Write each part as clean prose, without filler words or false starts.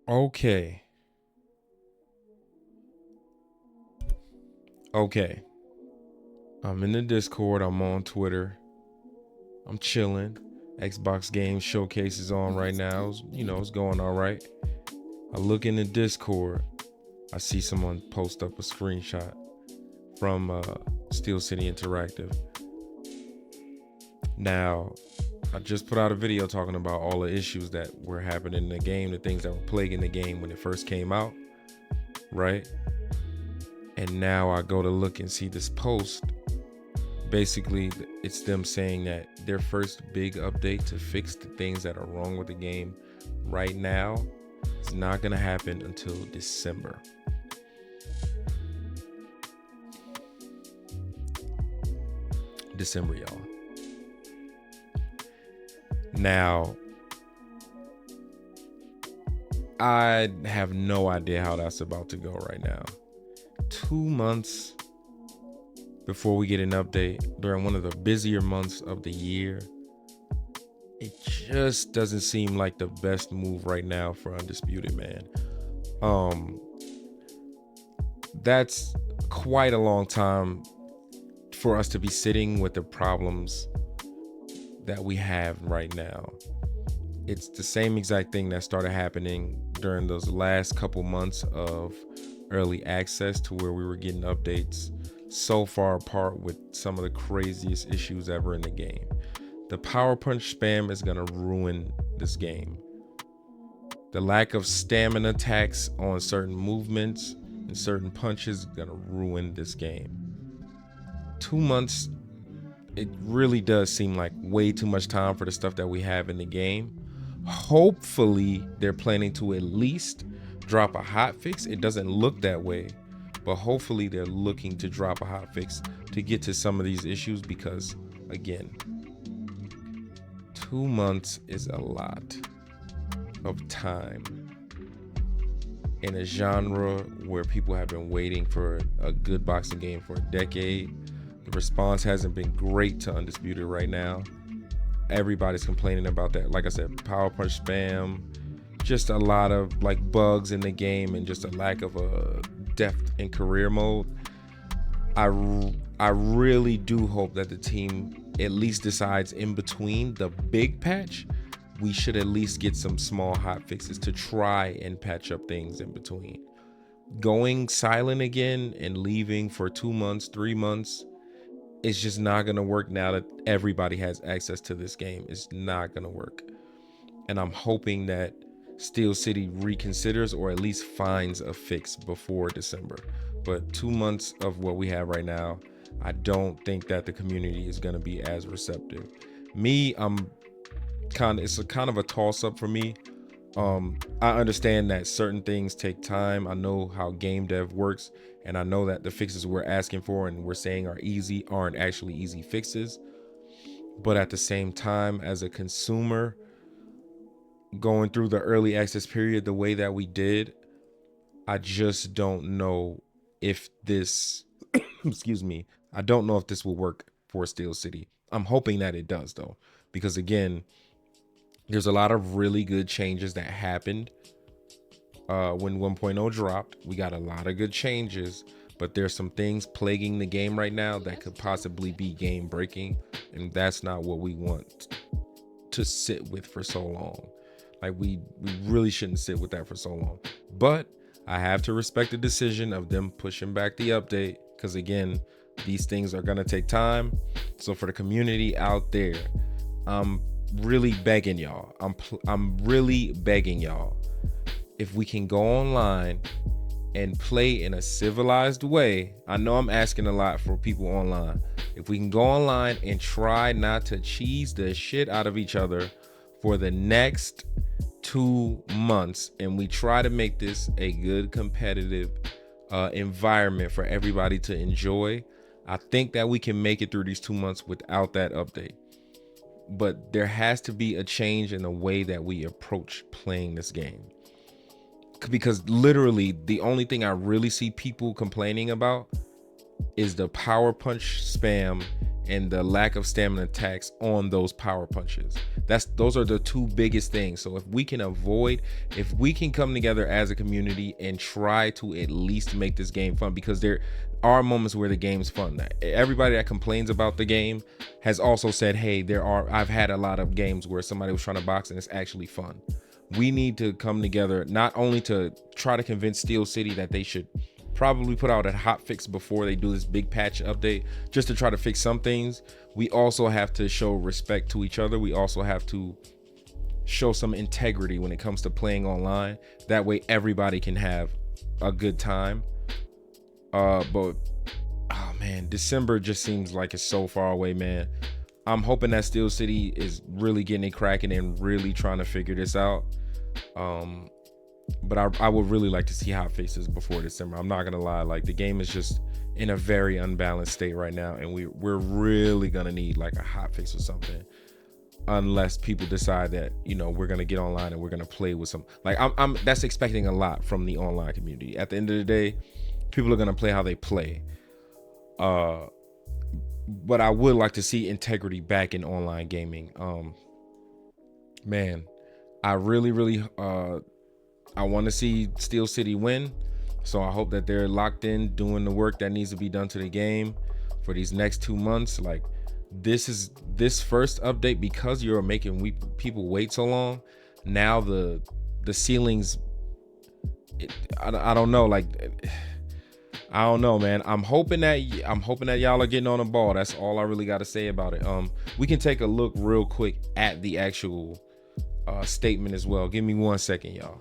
Okay. Okay. I'm in the Discord. I'm on Twitter. I'm chilling. Xbox Game Showcase is on right now. It's going all right. I look in the Discord. I see someone post up a screenshot from Steel City Interactive. Now, I just put out a video talking about all the issues that were happening in the game, the things that were plaguing the game when it first came out, right? And now I go to look and see this post. Basically, it's them saying that their first big update to fix the things that are wrong with the game right now is not going to happen until December. December, y'all. Now, I have no idea how that's about to go right now. 2 months before we get an update during one of the busier months of the year, it just doesn't seem like the best move right now for Undisputed, man. That's quite a long time for us to be sitting with the problems that we have right now. It's the same exact thing that started happening during those last couple months of early access, to where we were getting updates so far apart with some of the craziest issues ever in the game. The power punch spam is going to ruin this game. The lack of stamina attacks on certain movements and certain punches is going to ruin this game. 2 months, it really does seem like way too much time for the stuff that we have in the game. Hopefully, they're planning to at least drop a hotfix. It doesn't look that way, but hopefully they're looking to drop a hotfix to get to some of these issues, because, again, 2 months is a lot of time in a genre where people have been waiting for a good boxing game for a decade. The response hasn't been great to Undisputed right now. Everybody's complaining about that. Like I said, power punch spam, just a lot of like bugs in the game, and just a lack of a depth in career mode. I really do hope that the team at least decides in between the big patch, we should at least get some small hot fixes to try and patch up things in between. Going silent again and leaving for 2 months, 3 months, it's just not going to work now that everybody has access to this game. It's not going to work. And I'm hoping that Steel City reconsiders or at least finds a fix before December. But 2 months of what we have right now, I don't think that the community is going to be as receptive. It's a kind of a toss up for me. I understand that certain things take time. I know how game dev works, and I know that the fixes we're asking for and we're saying are easy aren't actually easy fixes. But at the same time, as a consumer, going through the early access period the way that we did, I just don't know if this excuse me, I don't know if this will work for Steel City. I'm hoping that it does, though, because again, there's a lot of really good changes that happened when 1.0 dropped. We got a lot of good changes, but there's some things plaguing the game right now that could possibly be game breaking, and that's not what we want to sit with for so long. Like we really shouldn't sit with that for so long. But I have to respect the decision of them pushing back the update, because again, these things are gonna take time. So for the community out there, I'm really begging y'all. I'm really begging y'all. If we can go online and play in a civilized way, I know I'm asking a lot for people online. If we can go online and try not to cheese the shit out of each other for the next 2 months, and we try to make this a good competitive environment for everybody to enjoy, I think that we can make it through these 2 months without that update. But there has to be a change in the way that we approach playing this game, because literally the only thing I really see people complaining about is the power punch spam and the lack of stamina attacks on those power punches. Those are the two biggest things. So if we can come together as a community and try to at least make this game fun, because there are moments where the game's fun. Everybody that complains about the game has also said, hey, I've had a lot of games where somebody was trying to box and it's actually fun. We need to come together, not only to try to convince Steel City that they should probably put out a hot fix before they do this big patch update, just to try to fix some things. We also have to show respect to each other. We also have to show some integrity when it comes to playing online. That way everybody can have a good time. But oh man, December just seems like it's so far away, man. I'm hoping that Steel City is really getting it cracking and really trying to figure this out. But I would really like to see hot fixes before December. I'm not gonna lie, like the game is just in a very unbalanced state right now, and we're really gonna need like a hot fix or something, unless people decide that, you know, we're gonna get online and we're gonna play with some, like I'm that's expecting a lot from the online community. At the end of the day, people are gonna play how they play. But I would like to see integrity back in online gaming. Man, I really I want to see Steel City win. So I hope that they're locked in doing the work that needs to be done to the game for these next 2 months. Like this first update, because you're making people wait so long. Now the ceilings, I don't know, like I don't know, man. I'm hoping that y'all are getting on the ball. That's all I really got to say about it. We can take a look real quick at the actual statement as well. Give me 1 second, y'all.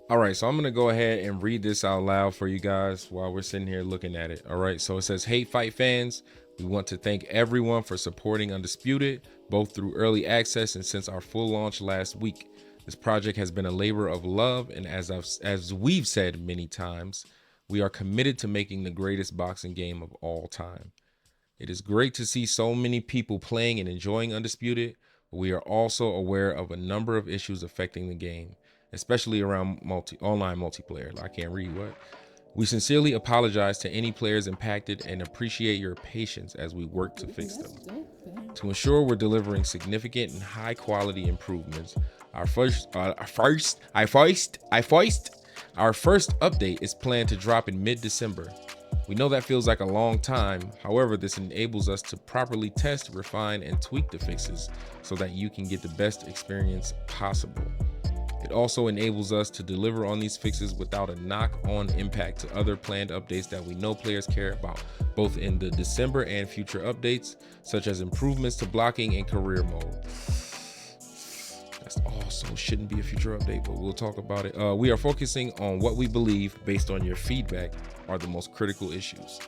All right, so I'm gonna go ahead and read this out loud for you guys while we're sitting here looking at it. All right, so it says, "Hey Fight fans, we want to thank everyone for supporting Undisputed, both through early access and since our full launch last week. This project has been a labor of love, and as we've said many times, we are committed to making the greatest boxing game of all time. It is great to see so many people playing and enjoying Undisputed, but we are also aware of a number of issues affecting the game, especially around online multiplayer." I can't read what. "We sincerely apologize to any players impacted and appreciate your patience as we work to fix them. To ensure we're delivering significant and high quality improvements, our first update is planned to drop in mid-December. We know that feels like a long time. However, this enables us to properly test, refine, and tweak the fixes so that you can get the best experience possible. It also enables us to deliver on these fixes without a knock-on impact to other planned updates that we know players care about, both in the December and future updates, such as improvements to blocking and career mode." That's also shouldn't be a future update, but we'll talk about it. "We are focusing on what we believe, based on your feedback, are the most critical issues.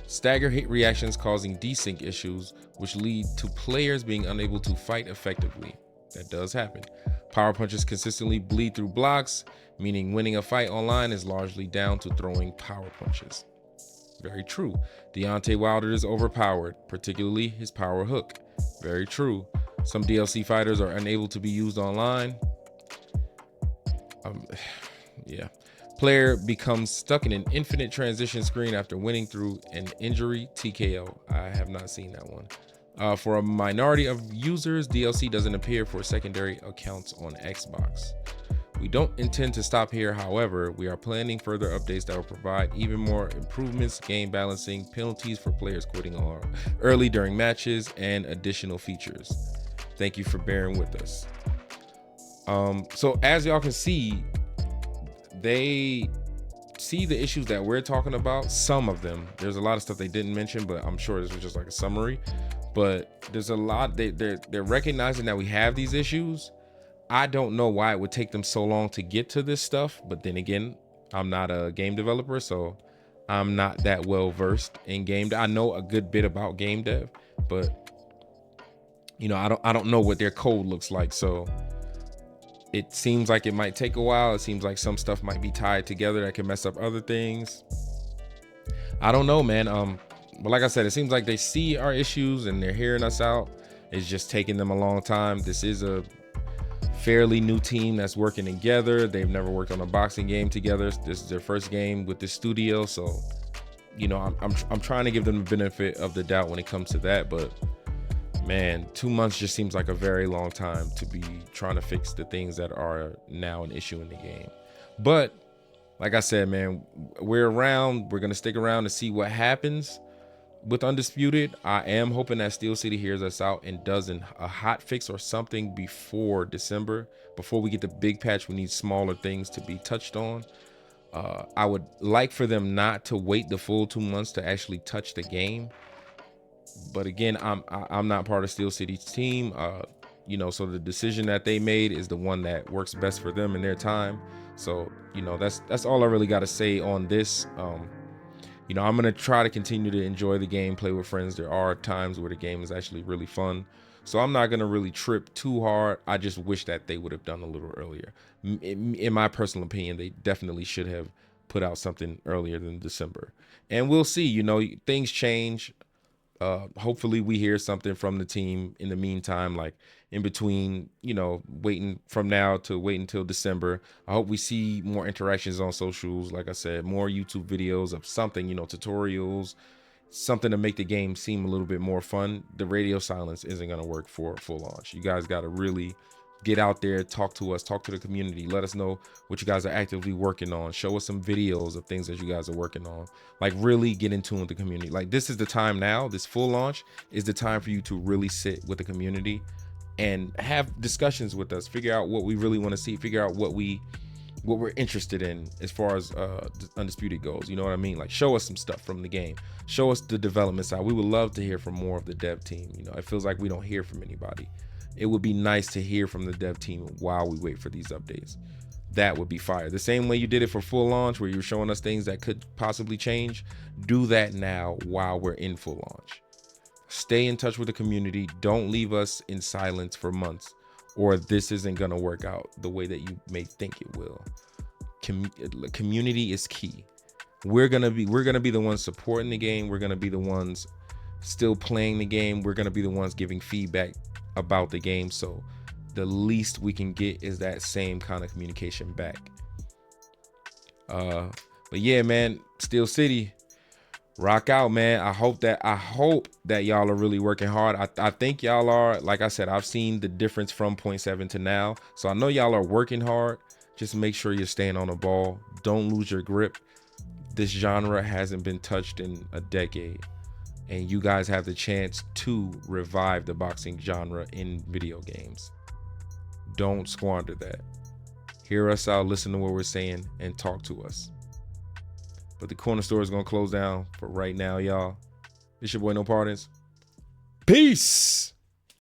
Stagger hit reactions causing desync issues, which lead to players being unable to fight effectively. That does happen. Power punches consistently bleed through blocks, meaning winning a fight online is largely down to throwing power punches." Very true. "Deontay Wilder is overpowered, particularly his power hook." Very true. "Some DLC fighters are unable to be used online." Yeah. "Player becomes stuck in an infinite transition screen after winning through an injury TKO." I have not seen that one. "For a minority of users, DLC doesn't appear for secondary accounts on Xbox. We don't intend to stop here. However, we are planning further updates that will provide even more improvements, game balancing, penalties for players quitting early during matches, and additional features. Thank you for bearing with us." So as y'all can see, they see the issues that we're talking about. Some of them, there's a lot of stuff they didn't mention, but I'm sure this was just like a summary. But there's a lot, they're recognizing that we have these issues. I don't know why it would take them so long to get to this stuff, but then again, I'm not a game developer, so I'm not that well versed in game. I know a good bit about game dev, but you know, I don't know what their code looks like. So it seems like it might take a while. It seems like some stuff might be tied together that can mess up other things. I don't know, man. But like I said, it seems like they see our issues and they're hearing us out. It's just taking them a long time. This is a fairly new team that's working together. They've never worked on a boxing game together. This is their first game with this studio, so I'm trying to give them the benefit of the doubt when it comes to that, but man, 2 months just seems like a very long time to be trying to fix the things that are now an issue in the game. But like I said, man, we're around. We're gonna stick around to see what happens with Undisputed. I am hoping that Steel City hears us out and does a hot fix or something before December. Before we get the big patch, we need smaller things to be touched on. I would like for them not to wait the full 2 months to actually touch the game. But again, I'm not part of Steel City's team. So the decision that they made is the one that works best for them in their time. So that's all I really got to say on this. I'm gonna try to continue to enjoy the game, play with friends. There are times where the game is actually really fun, so I'm not gonna really trip too hard. I just wish that they would have done a little earlier. In my personal opinion, they definitely should have put out something earlier than December. And we'll see. Things change. Hopefully we hear something from the team in the meantime, like in between, waiting from now to wait until December. I hope we see more interactions on socials. Like I said, more YouTube videos of something, tutorials, something to make the game seem a little bit more fun. The radio silence isn't going to work for full launch. You guys got to really get out there, talk to us, talk to the community. Let us know what you guys are actively working on. Show us some videos of things that you guys are working on. Like, really get in tune with the community. Like, this is the time now. This full launch is the time for you to really sit with the community and have discussions with us. Figure out what we really want to see. Figure out what we're interested in as far as Undisputed goes. You know what I mean? Like, show us some stuff from the game. Show us the development side. We would love to hear from more of the dev team. It feels like we don't hear from anybody. It would be nice to hear from the dev team while we wait for these updates. That would be fire. The same way you did it for full launch, where you're showing us things that could possibly change. Do that now while we're in full launch. Stay in touch with the community. Don't leave us in silence for months, or this isn't gonna work out the way that you may think it will. Community is key. We're gonna be the ones supporting the game. We're gonna be the ones still playing the game. We're gonna be the ones giving feedback about the game, so the least we can get is that same kind of communication back. But yeah, man, Steel City, rock out, man. I hope that y'all are really working hard. I think y'all are. Like I said, I've seen the difference from 0.7 to now, so I know y'all are working hard. Just make sure you're staying on the ball. Don't lose your grip. This genre hasn't been touched in a decade, and you guys have the chance to revive the boxing genre in video games. Don't squander that. Hear us out, listen to what we're saying, and talk to us. But the corner store is going to close down for right now, y'all. It's your boy No Pardons. Peace!